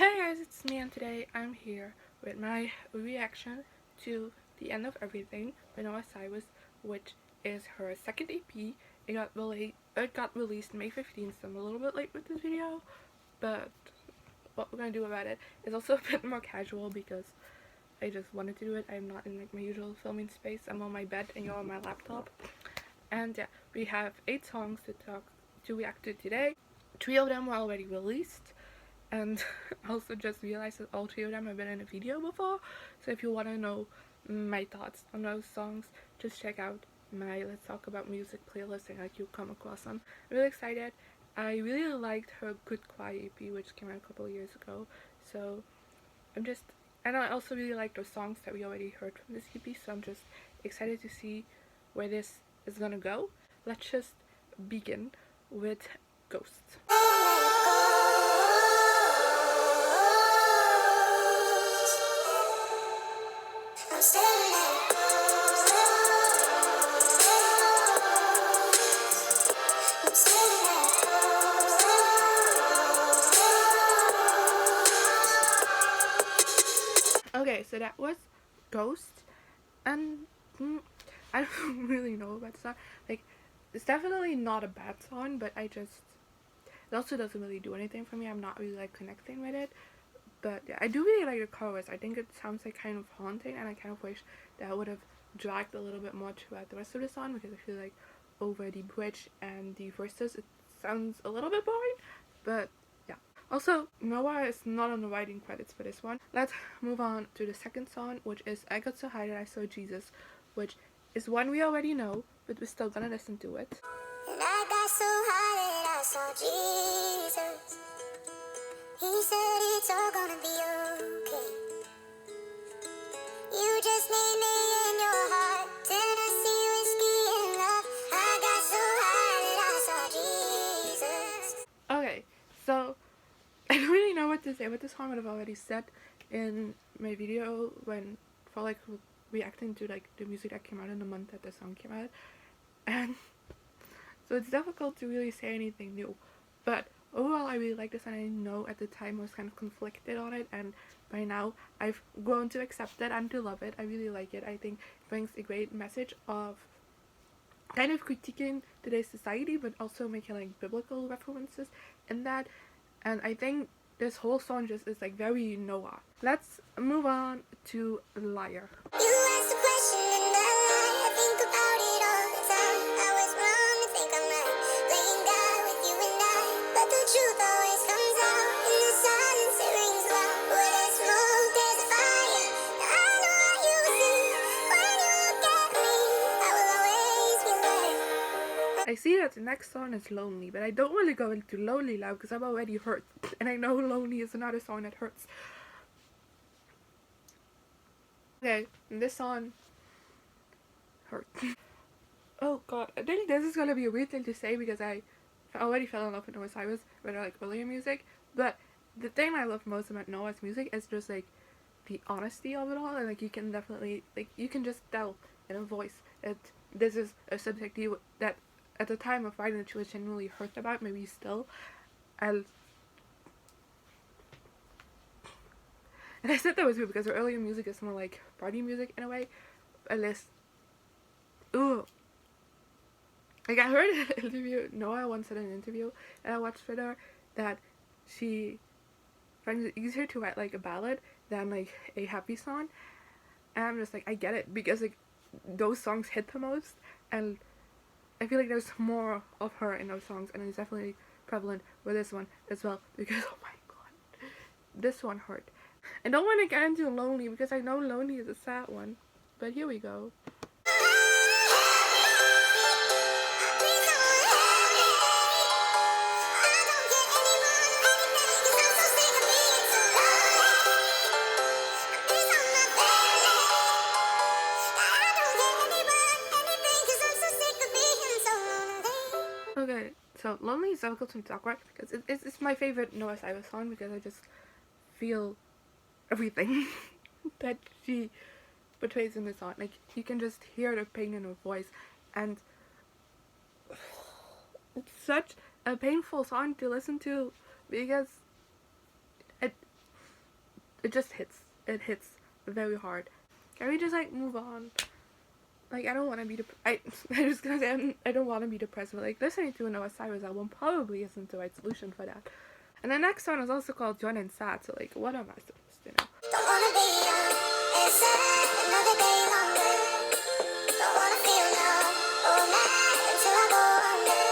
Hey guys, it's me, and today I'm here with my reaction to The End of Everything by Cyrus, which is her second EP. It got released May 15th, so I'm a little bit late with this video, but what we're gonna do about it is also a bit more casual because I just wanted to do it. I'm not in like my usual filming space. I'm on my bed and you're on my laptop. And yeah, we have 8 songs to react to today. 3 of them were already released. And also just realized that all 3 of them have been in a video before, so if you want to know my thoughts on those songs, just check out my Let's Talk About Music playlist and you'll come across them. I'm really excited. I really liked her Good Cry EP, which came out a couple of years ago, so and I also really like those songs that we already heard from this EP, so I'm just excited to see where this is gonna go. Let's just begin with Ghost. Okay, so that was Ghost, and I don't really know about the song. Like, it's definitely not a bad song, but it also doesn't really do anything for me. I'm not really like connecting with it, but yeah, I do really like the chorus. I think it sounds like kind of haunting, and I kind of wish that I would have dragged a little bit more throughout the rest of the song, because I feel like over the bridge and the verses it sounds a little bit boring, but yeah. Also, Noah is not on the writing credits for this one. Let's move on to the second song, which is I Got So High That I Saw Jesus, which is one we already know, but we're still gonna listen to it. And I got so high that I saw Jesus. He said it's all gonna be okay. You just need me in your heart. Tennessee whiskey and love. I got so high that I saw Jesus. Okay, so I don't really know what to say, but this song I've already said in my video for like reacting to like the music that came out in the month that the song came out, and so it's difficult to really say anything new. But overall, I really like this, and I know at the time I was kind of conflicted on it, and by now I've grown to accept it and to love it. I really like it. I think it brings a great message of kind of critiquing today's society, but also making like biblical references in that. And I think this whole song just is like very Noah. Let's move on to Liar. You asked the question and I think about it all the time. I was wrong to think I'm right, playing God with you and I, but the truth always comes out. In the silence it rings loud. Where there's smoke there's a fire. I know what you see when you look at me. I will always be there. I see that the next song is Lonely, but I don't want to go into Lonely now because I'm already hurt, and I know Lonely is another song that hurts. Okay, this song hurt. Oh god, I think this is gonna be a weird thing to say because I already fell in love with Noah Cyrus with like earlier music, but the thing I love most about Noah's music is just like the honesty of it all, and like you can definitely, like, you can just tell in a voice that this is a subject that at the time of writing that she was genuinely hurt about, maybe still. And I said that was weird because her earlier music is more like party music in a way, at least. Ooh, like I heard in an interview, Noah once said in an interview that I watched with her that she finds it easier to write like a ballad than like a happy song, and I'm just like, I get it, because like those songs hit the most, and I feel like there's more of her in those songs, and it's definitely prevalent with this one as well, because oh my god, this one hurt. I don't want to get into Lonely because I know Lonely is a sad one, but here we go. Okay, so Lonely is difficult to talk about because it's my favorite Noah Cyrus song, because I just feel everything that she portrays in the song. Like, you can just hear the pain in her voice, and it's such a painful song to listen to because it just hits. It hits very hard. Can we just like move on? Like, I don't want to be I just gonna say I don't want to be depressed, but like listening to a Cyrus album probably isn't the right solution for that. And the next one is also called Join and Sad, so like what am I supposed to know? Don't wanna be young and sad another day longer. Don't wanna feel numb or mad until I go under.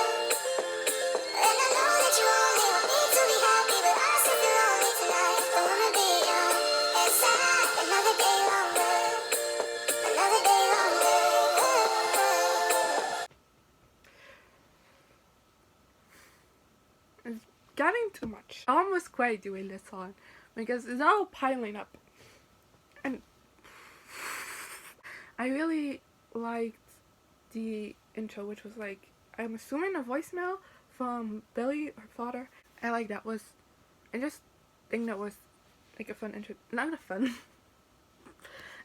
And I know that you only want me to be happy, but I still feel lonely tonight. Don't wanna be young and sad another day longer. Another day longer. It's getting too much. I almost cried doing this song because it's all piling up. And I really liked the intro, which was like, I'm assuming a voicemail from Billy, her father. I like that was, I just think that was like a fun intro, not a fun,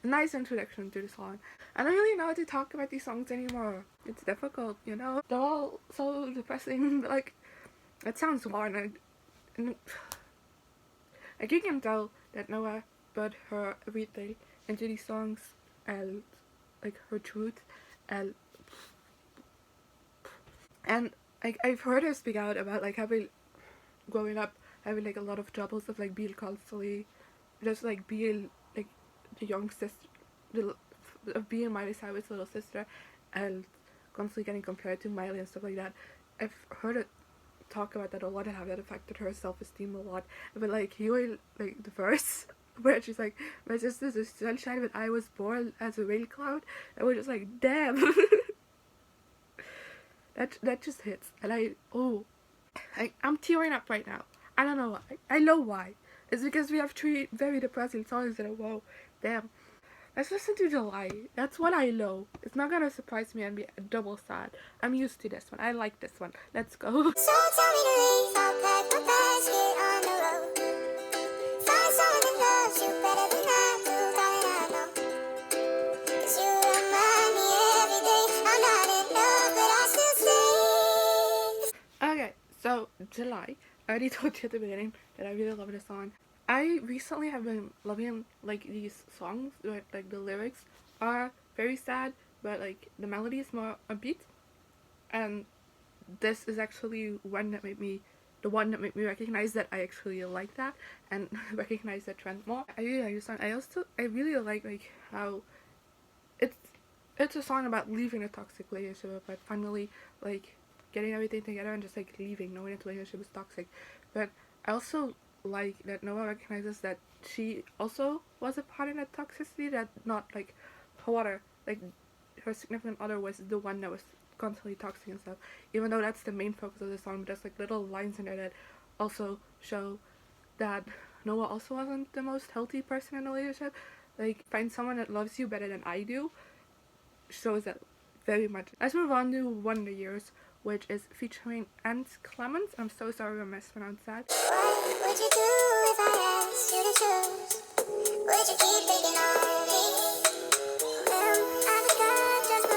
a nice introduction to the song. I don't really know how to talk about these songs anymore. It's difficult, you know? They're all so depressing, but like, it sounds hard, and like you can tell that Noah put her everything into these songs, and like her truth, and like I've heard her speak out about like growing up having like a lot of troubles of like being constantly just like being like the young sister, of being Miley Cyrus' little sister, and constantly getting compared to Miley and stuff like that. I've heard it talk about that a lot and how that affected her self-esteem a lot. But like hearing like the verse where she's like, my sister's a sunshine but I was born as a rain cloud, and we're just like, damn. that just hits. And I'm tearing up right now. I don't know why. I know why. It's because we have 3 very depressing songs in a row. Damn. Let's listen to July. That's what I know. It's not gonna surprise me and be double sad. I'm used to this one. I like this one. Let's go. So tell me to leave. I'll pack my bags, get on the road. Find someone that loves you better than I do, darling, I know. 'Cause you remind me every day I'm not enough, but I still stay. Okay, so July. I already told you at the beginning that I really love this song. I recently have been loving like these songs where like the lyrics are very sad, but like the melody is more upbeat, and this is actually the one that made me recognize that I actually like that and recognize that trend more. I really like this song. I really like how it's a song about leaving a toxic relationship, but finally like getting everything together and just like leaving, knowing that the relationship is toxic. But I also like that Noah recognizes that she also was a part in that toxicity, that not like her significant other was the one that was constantly toxic and stuff, even though that's the main focus of the song. But there's like little lines in there that also show that Noah also wasn't the most healthy person in a relationship. Like, find someone that loves you better than I do shows that very much. Let's move on to Wonder Years, which is featuring Ant Clements. I'm so sorry I mispronounced that. What would you do if I asked you to choose? Would you keep thinking on me? Well, I forgot just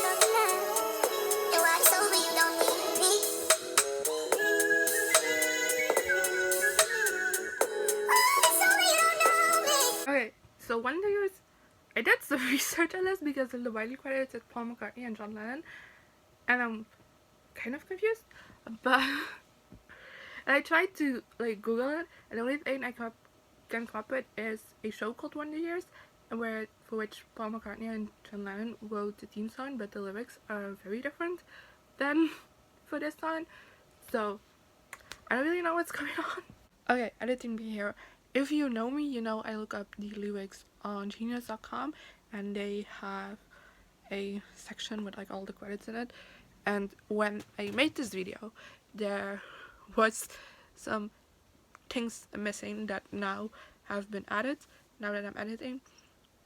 something else. And why so you don't need me? Why so you don't know me? Okay, so Wonder Years, I did some research on this because in the Wiley credits it's Paul McCartney and John Lennon, and I'm kind of confused, but and I tried to like Google it, and the only thing I can come up with is a show called Wonder Years, for which Paul McCartney and John Lennon wrote the theme song, but the lyrics are very different than for this song, so I don't really know what's going on. Okay, editing here. If you know me, you know I look up the lyrics on genius.com, and they have a section with like all the credits in it. And when I made this video, there was some things missing that now have been added, now that I'm editing.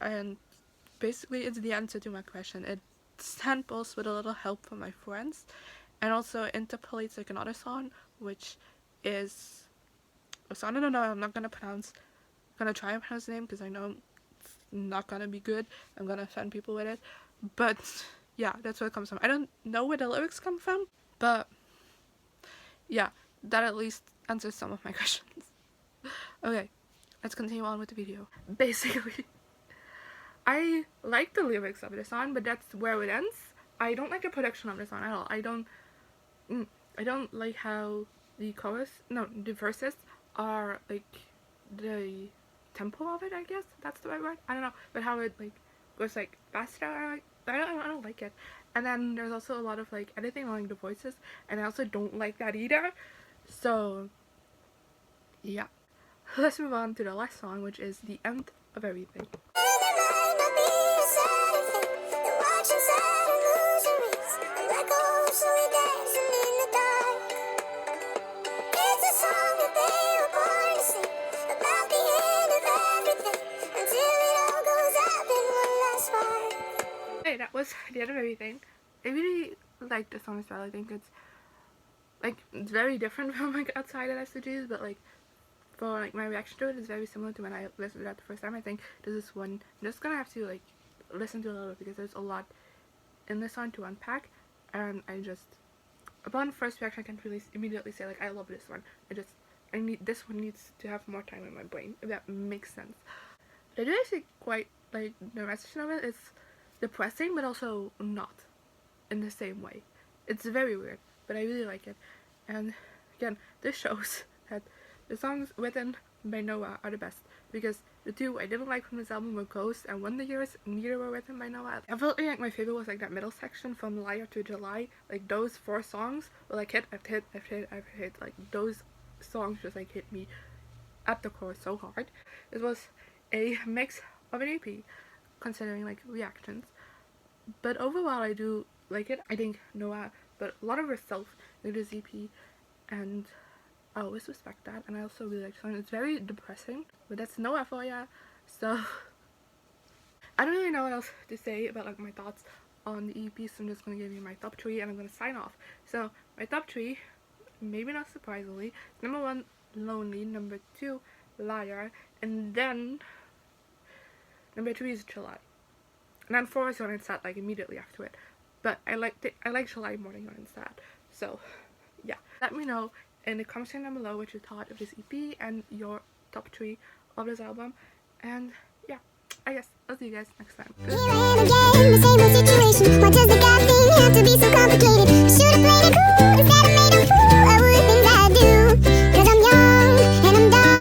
And basically it's the answer to my question. It samples with a little help from my friends, and also interpolates like another song, which is a song I don't know, I'm gonna try and pronounce the name because I know it's not gonna be good. I'm gonna offend people with it. But yeah, that's where it comes from. I don't know where the lyrics come from, but yeah, that at least answers some of my questions. Okay, let's continue on with the video. Basically, I like the lyrics of the song, but that's where it ends. I don't like the production of the song at all. I don't like how the verses are like the tempo of it, I guess that's the right word. I don't know, but how it like goes like faster. I don't like it. And then there's also a lot of like editing on the voices, and I also don't like that either. So yeah, let's move on to the last song, which is The End of Everything. Okay, that was The End of Everything. I really like the song as well. I think it's very different from like Outside of SDGs, but like for like my reaction to it is very similar to when I listened to that the first time. I think this is one I'm just gonna have to like listen to a little bit because there's a lot in this song to unpack, and I just upon first reaction I can't really immediately say like I love this one. This one needs to have more time in my brain, if that makes sense. But I do actually quite like the message of it. It's depressing but also not in the same way. It's very weird, but I really like it. And again, this shows that the songs written by Noah are the best, because the two I didn't like from this album were Ghost and Wonder Years. Neither were written by Noah. I felt like my favorite was like that middle section from Liar to July. Like those 4 songs were like hit after hit after hit after hit. Like those songs just like hit me at the core so hard. It was a mix of an EP considering like reactions, but overall I do like it. I think Noah but a lot of herself in this EP, and I always respect that. And I also really like the song. It's very depressing, but that's Noah for ya. So I don't really know what else to say about like my thoughts on the EP, so I'm just gonna give you my top 3 and I'm gonna sign off. So my top 3, maybe not surprisingly, number 1 Lonely, number 2 Liar, and then number 3 is July, and then 4 is when it's sad, like immediately after it. But I like July more than when it's sad. So yeah, let me know in the comment section down below what you thought of this EP and your top 3 of this album. And yeah, I guess I'll see you guys next time.